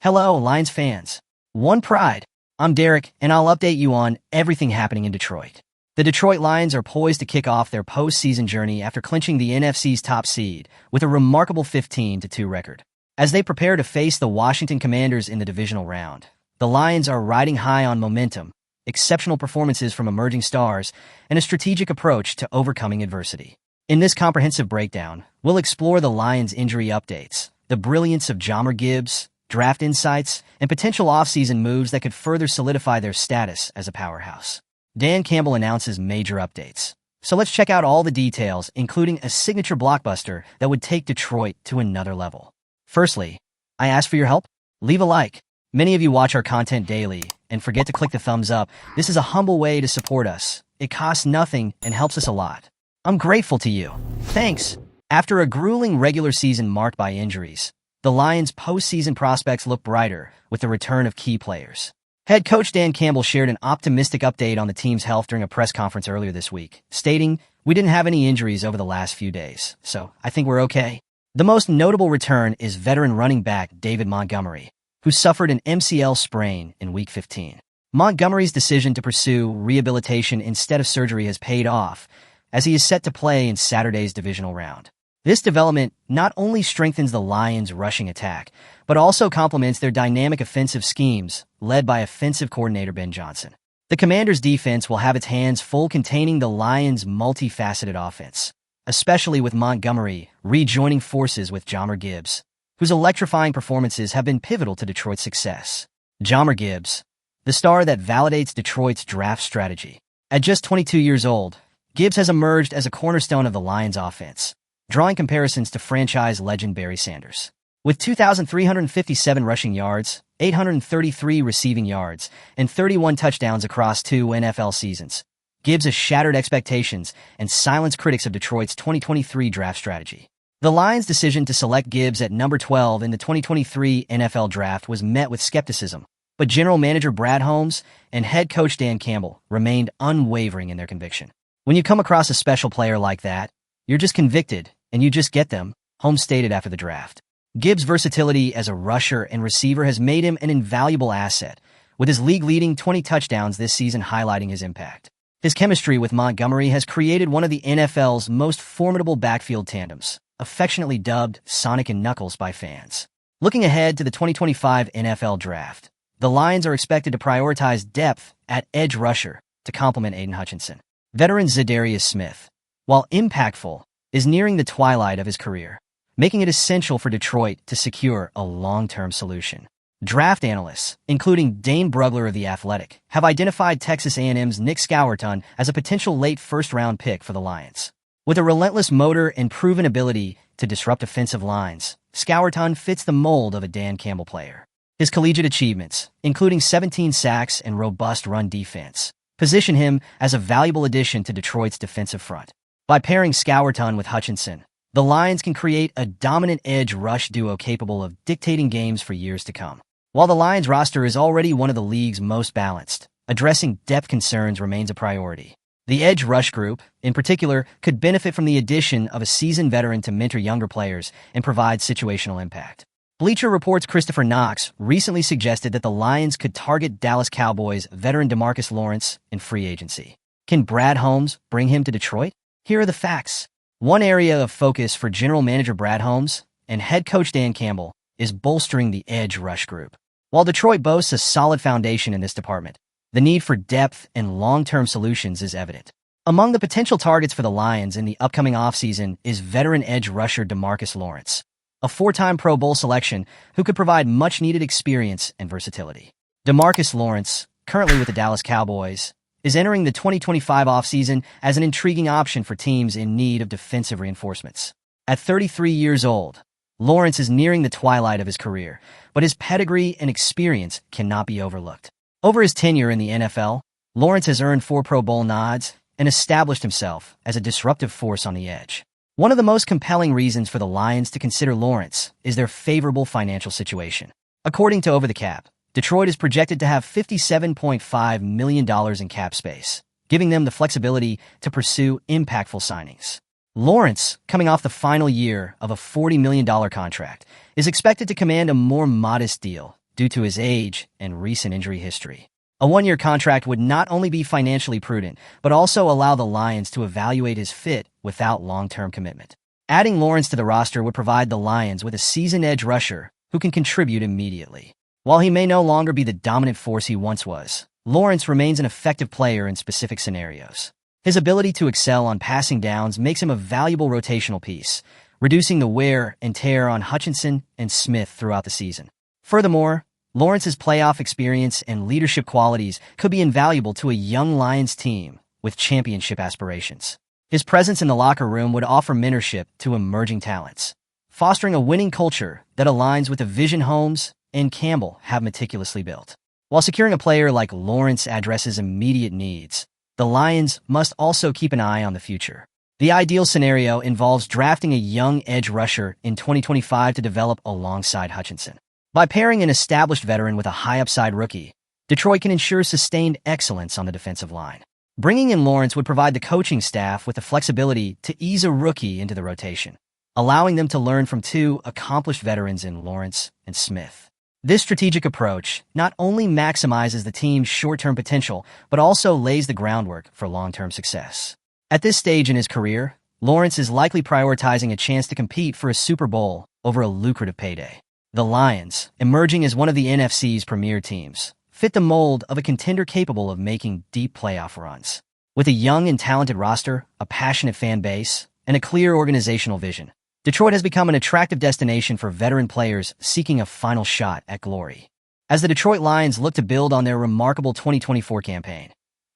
Hello, Lions fans. One pride. I'm Derek, and I'll update you on everything happening in Detroit. The Detroit Lions are poised to kick off their postseason journey after clinching the NFC's top seed with a remarkable 15-2 record. As they prepare to face the Washington Commanders in the divisional round, the Lions are riding high on momentum, exceptional performances from emerging stars, and a strategic approach to overcoming adversity. In this comprehensive breakdown, we'll explore the Lions' injury updates, the brilliance of Jamal Gibbs, draft insights, and potential offseason moves that could further solidify their status as a powerhouse. Dan Campbell announces major updates. So let's check out all the details, including a signature blockbuster that would take Detroit to another level. Firstly, I ask for your help. Leave a like. Many of you watch our content daily and forget to click the thumbs up. This is a humble way to support us. It costs nothing and helps us a lot. I'm grateful to you. Thanks. After a grueling regular season marked by injuries, the Lions' postseason prospects look brighter with the return of key players. Head coach Dan Campbell shared an optimistic update on the team's health during a press conference earlier this week, stating, "We didn't have any injuries over the last few days, so I think we're okay." The most notable return is veteran running back David Montgomery, who suffered an MCL sprain in Week 15. Montgomery's decision to pursue rehabilitation instead of surgery has paid off, as he is set to play in Saturday's divisional round. This development not only strengthens the Lions' rushing attack, but also complements their dynamic offensive schemes, led by offensive coordinator Ben Johnson. The Commanders' defense will have its hands full containing the Lions' multifaceted offense, especially with Montgomery rejoining forces with Jamal Gibbs, whose electrifying performances have been pivotal to Detroit's success. Jamal Gibbs, the star that validates Detroit's draft strategy. At just 22 years old, Gibbs has emerged as a cornerstone of the Lions' offense, drawing comparisons to franchise legend Barry Sanders. With 2,357 rushing yards, 833 receiving yards, and 31 touchdowns across 2 NFL seasons, Gibbs has shattered expectations and silenced critics of Detroit's 2023 draft strategy. The Lions' decision to select Gibbs at number 12 in the 2023 NFL Draft was met with skepticism, but general manager Brad Holmes and head coach Dan Campbell remained unwavering in their conviction. "When you come across a special player like that, you're just convicted, and you just get them," Holmes stated after the draft. Gibbs' versatility as a rusher and receiver has made him an invaluable asset, with his league-leading 20 touchdowns this season highlighting his impact. His chemistry with Montgomery has created one of the NFL's most formidable backfield tandems, affectionately dubbed Sonic and Knuckles by fans. Looking ahead to the 2025 NFL Draft, the Lions are expected to prioritize depth at edge rusher to complement Aiden Hutchinson. Veteran Zadarius Smith, while impactful, is nearing the twilight of his career, making it essential for Detroit to secure a long-term solution. Draft analysts, including Dane Brugler of The Athletic, have identified Texas A&M's Nick Scourton as a potential late first-round pick for the Lions. With a relentless motor and proven ability to disrupt offensive lines, Scourton fits the mold of a Dan Campbell player. His collegiate achievements, including 17 sacks and robust run defense, position him as a valuable addition to Detroit's defensive front. By pairing Scourton with Hutchinson, the Lions can create a dominant edge rush duo capable of dictating games for years to come. While the Lions roster is already one of the league's most balanced, addressing depth concerns remains a priority. The edge rush group, in particular, could benefit from the addition of a seasoned veteran to mentor younger players and provide situational impact. Bleacher Report's Christopher Knox recently suggested that the Lions could target Dallas Cowboys veteran DeMarcus Lawrence in free agency. Can Brad Holmes bring him to Detroit? Here are the facts. One area of focus for general manager Brad Holmes and head coach Dan Campbell is bolstering the edge rush group. While Detroit boasts a solid foundation in this department, the need for depth and long-term solutions is evident. Among the potential targets for the Lions in the upcoming offseason is veteran edge rusher DeMarcus Lawrence, a 4-time Pro Bowl selection who could provide much-needed experience and versatility. DeMarcus Lawrence, currently with the Dallas Cowboys, is entering the 2025 offseason as an intriguing option for teams in need of defensive reinforcements. At 33 years old, Lawrence is nearing the twilight of his career, but his pedigree and experience cannot be overlooked. Over his tenure in the NFL, Lawrence has earned 4 Pro Bowl nods and established himself as a disruptive force on the edge. One of the most compelling reasons for the Lions to consider Lawrence is their favorable financial situation. According to Over the Cap, Detroit is projected to have $57.5 million in cap space, giving them the flexibility to pursue impactful signings. Lawrence, coming off the final year of a $40 million contract, is expected to command a more modest deal due to his age and recent injury history. A one-year contract would not only be financially prudent, but also allow the Lions to evaluate his fit without long-term commitment. Adding Lawrence to the roster would provide the Lions with a seasoned edge rusher who can contribute immediately. While he may no longer be the dominant force he once was, Lawrence remains an effective player in specific scenarios. His ability to excel on passing downs makes him a valuable rotational piece, reducing the wear and tear on Hutchinson and Smith throughout the season. Furthermore, Lawrence's playoff experience and leadership qualities could be invaluable to a young Lions team with championship aspirations. His presence in the locker room would offer mentorship to emerging talents, fostering a winning culture that aligns with the vision Holmes and Campbell have meticulously built. While securing a player like Lawrence addresses immediate needs, the Lions must also keep an eye on the future. The ideal scenario involves drafting a young edge rusher in 2025 to develop alongside Hutchinson. By pairing an established veteran with a high-upside rookie, Detroit can ensure sustained excellence on the defensive line. Bringing in Lawrence would provide the coaching staff with the flexibility to ease a rookie into the rotation, allowing them to learn from two accomplished veterans in Lawrence and Smith. This strategic approach not only maximizes the team's short-term potential, but also lays the groundwork for long-term success. At this stage in his career, Lawrence is likely prioritizing a chance to compete for a Super Bowl over a lucrative payday. The Lions, emerging as one of the NFC's premier teams, fit the mold of a contender capable of making deep playoff runs. With a young and talented roster, a passionate fan base, and a clear organizational vision, Detroit has become an attractive destination for veteran players seeking a final shot at glory. As the Detroit Lions look to build on their remarkable 2024 campaign,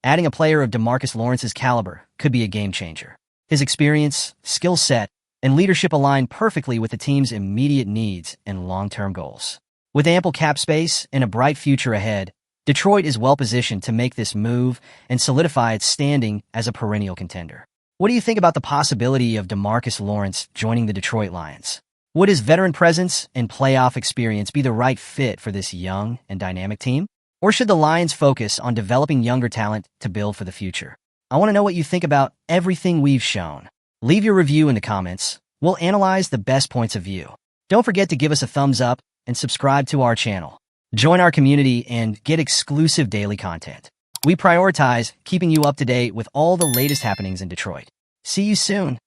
adding a player of DeMarcus Lawrence's caliber could be a game-changer. His experience, skill set, and leadership align perfectly with the team's immediate needs and long-term goals. With ample cap space and a bright future ahead, Detroit is well-positioned to make this move and solidify its standing as a perennial contender. What do you think about the possibility of DeMarcus Lawrence joining the Detroit Lions? Would his veteran presence and playoff experience be the right fit for this young and dynamic team? Or should the Lions focus on developing younger talent to build for the future? I want to know what you think about everything we've shown. Leave your review in the comments. We'll analyze the best points of view. Don't forget to give us a thumbs up and subscribe to our channel. Join our community and get exclusive daily content. We prioritize keeping you up to date with all the latest happenings in Detroit. See you soon.